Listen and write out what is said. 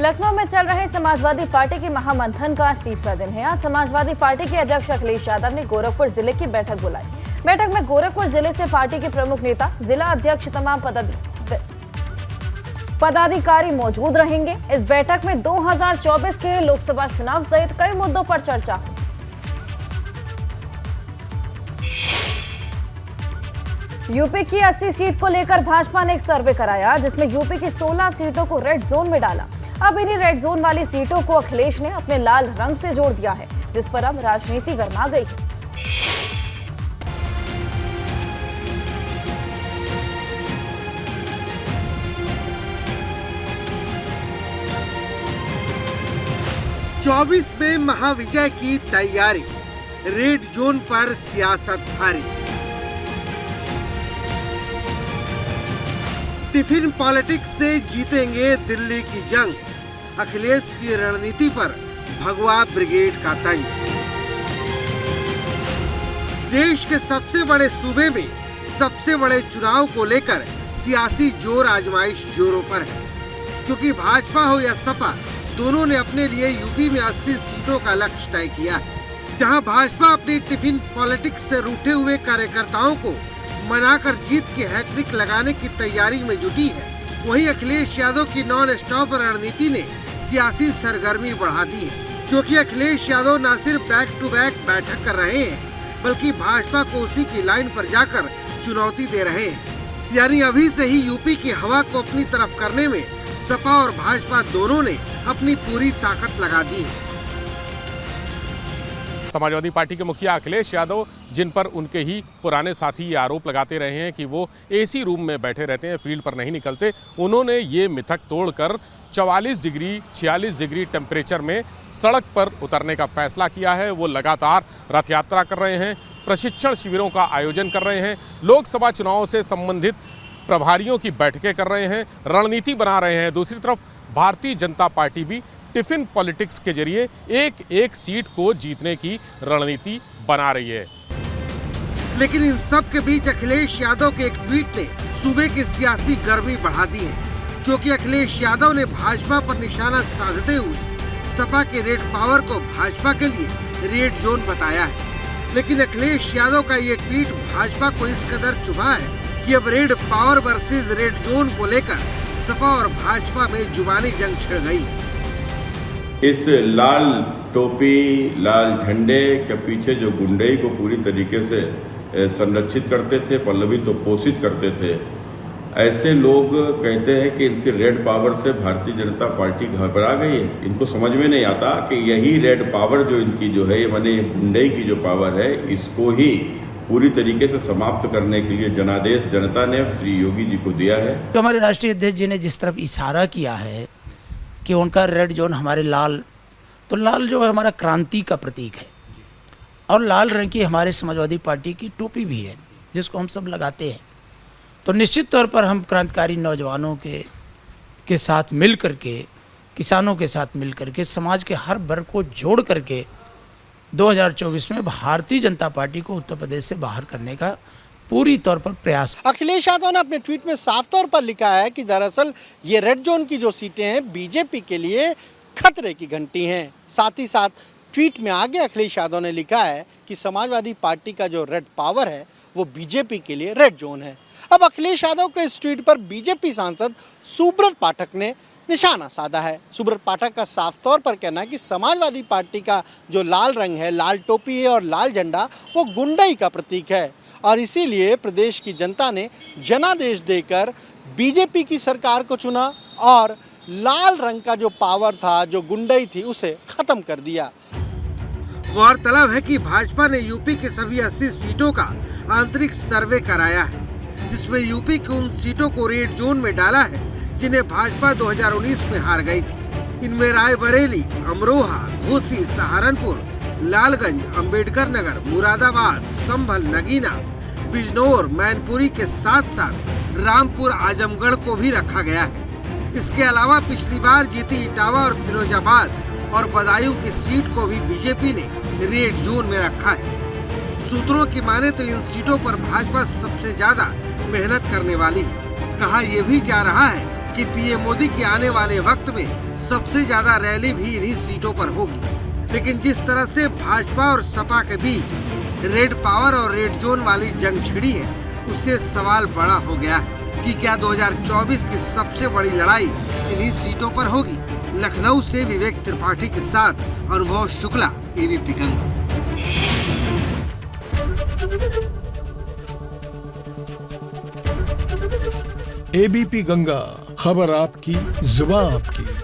लखनऊ में चल रहे समाजवादी पार्टी के महामंथन का आज तीसरा दिन है। आज समाजवादी पार्टी के अध्यक्ष अखिलेश यादव ने गोरखपुर जिले की बैठक बुलाई। बैठक में गोरखपुर जिले से पार्टी के प्रमुख नेता, जिला अध्यक्ष, तमाम पदाधिकारी मौजूद रहेंगे। इस बैठक में 2024 के लोकसभा चुनाव सहित कई मुद्दों पर चर्चा हुई। यूपी की 80 सीट को लेकर भाजपा ने एक सर्वे कराया, जिसमें यूपी की 16 सीटों को रेड जोन में डाला। अब इन्हीं रेड जोन वाली सीटों को अखिलेश ने अपने लाल रंग से जोड़ दिया है, जिस पर अब राजनीति गर्मा गई है। चौबीस में महाविजय की तैयारी, रेड जोन पर सियासत भारी। टिफिन पॉलिटिक्स से जीतेंगे दिल्ली की जंग, अखिलेश की रणनीति पर भगवा ब्रिगेड का तंज। देश के सबसे बड़े सूबे में सबसे बड़े चुनाव को लेकर सियासी जोर आजमाइश जोरों पर है, क्योंकि भाजपा हो या सपा, दोनों ने अपने लिए यूपी में 80 सीटों का लक्ष्य तय किया है। जहां भाजपा अपनी टिफिन पॉलिटिक्स से रूठे हुए कार्यकर्ताओं को मनाकर जीत की हैट्रिक लगाने की तैयारी में जुटी है, वहीं अखिलेश यादव की नॉन स्टॉप रणनीति ने सियासी सरगर्मी बढ़ा दी है, क्योंकि अखिलेश यादव न सिर्फ बैक टू बैक बैठक कर रहे हैं, बल्कि भाजपा को उसी की लाइन पर जाकर चुनौती दे रहे हैं। यानी अभी से ही यूपी की हवा को अपनी तरफ करने में सपा और भाजपा दोनों ने अपनी पूरी ताकत लगा दी है। समाजवादी पार्टी के मुखिया अखिलेश यादव, जिन पर उनके ही पुराने साथी ये आरोप लगाते रहे हैं कि वो एसी रूम में बैठे रहते हैं, फील्ड पर नहीं निकलते, उन्होंने ये मिथक तोड़कर 44 डिग्री 46 डिग्री टेम्परेचर में सड़क पर उतरने का फैसला किया है। वो लगातार रथ यात्रा कर रहे हैं, प्रशिक्षण शिविरों का आयोजन कर रहे हैं, लोकसभा चुनावों से संबंधित प्रभारियों की बैठकें कर रहे हैं, रणनीति बना रहे हैं। दूसरी तरफ भारतीय जनता पार्टी भी टिफिन पॉलिटिक्स के जरिए एक एक सीट को जीतने की रणनीति बना रही है। लेकिन इन सब के बीच अखिलेश यादव के एक ट्वीट ने सूबे की सियासी गर्मी बढ़ा दी है, क्योंकि अखिलेश यादव ने भाजपा पर निशाना साधते हुए सपा के रेड पावर को भाजपा के लिए रेड जोन बताया है। लेकिन अखिलेश यादव का ये ट्वीट भाजपा को इस कदर चुभा है कि अब red power versus red zone को लेकर सपा और भाजपा में जुबानी जंग छिड़ गई। इस लाल टोपी, लाल झंडे के पीछे जो गुंडई को पूरी तरीके से संरक्षित करते थे, पल्लवित तो पोषित करते थे, ऐसे लोग कहते हैं कि इनकी रेड पावर से भारतीय जनता पार्टी घबरा गई है। इनको समझ में नहीं आता कि यही रेड पावर जो इनकी जो है, माने गुंडई की जो पावर है, इसको ही पूरी तरीके से समाप्त करने के लिए जनादेश जनता ने श्री योगी जी को दिया है। तो हमारे राष्ट्रीय अध्यक्ष जी ने जिस तरफ इशारा किया है कि उनका रेड जोन हमारे लाल, तो लाल जो है हमारा क्रांति का प्रतीक है, और लाल रंग की हमारे समाजवादी पार्टी की टोपी भी है, जिसको हम सब लगाते हैं। तो निश्चित तौर पर हम क्रांतिकारी नौजवानों के साथ मिल करके, किसानों के साथ मिल करके, समाज के हर वर्ग को जोड़ करके 2024 में भारतीय जनता पार्टी को उत्तर प्रदेश से बाहर करने का पूरी तौर पर प्रयास। अखिलेश यादव ने अपने ट्वीट में साफ तौर पर लिखा है कि दरअसल ये रेड जोन की जो सीटें हैं, बीजेपी के लिए खतरे की घंटी हैं। साथ ही साथ ट्वीट में आगे अखिलेश यादव ने लिखा है कि समाजवादी पार्टी का जो रेड पावर है वो बीजेपी के लिए रेड जोन है। अब अखिलेश यादव के इस ट्वीट पर बीजेपी सांसद सुब्रत पाठक ने निशाना साधा है। सुब्रत पाठक का साफ तौर पर कहना है कि समाजवादी पार्टी का जो लाल रंग है, लाल टोपी है और लाल झंडा, वो गुंडई का प्रतीक है, और इसीलिए प्रदेश की जनता ने जनादेश देकर बीजेपी की सरकार को चुना और लाल रंग का जो पावर था, जो गुंडई थी, उसे खत्म कर दिया। गौरतलब है कि भाजपा ने यूपी के सभी 80 सीटों का आंतरिक सर्वे कराया है, जिसमें यूपी की उन सीटों को रेड जोन में डाला है जिन्हें भाजपा 2019 में हार गई थी। इनमें रायबरेली, अमरोहा, घोसी, सहारनपुर, लालगंज, अंबेडकर नगर, मुरादाबाद, संभल, नगीना, बिजनौर, मैनपुरी के साथ साथ रामपुर, आजमगढ़ को भी रखा गया है। इसके अलावा पिछली बार जीती इटावा और फिरोजाबाद और बदायूं की सीट को भी बीजेपी ने रेड जोन में रखा है। सूत्रों की माने तो इन सीटों पर भाजपा सबसे ज्यादा मेहनत करने वाली है। कहा यह भी जा रहा है कि पीएम मोदी के आने वाले वक्त में सबसे ज्यादा रैली भी इन्हीं सीटों पर होगी। लेकिन जिस तरह से भाजपा और सपा के बीच रेड पावर और रेड जोन वाली जंग छिड़ी है, उससे सवाल बड़ा हो गया है कि क्या 2024 की सबसे बड़ी लड़ाई इन्हीं सीटों पर होगी। लखनऊ से विवेक त्रिपाठी के साथ अनुभव शुक्ला, एबीपी गंगा। एबीपी गंगा, खबर आपकी, जुबान आपकी।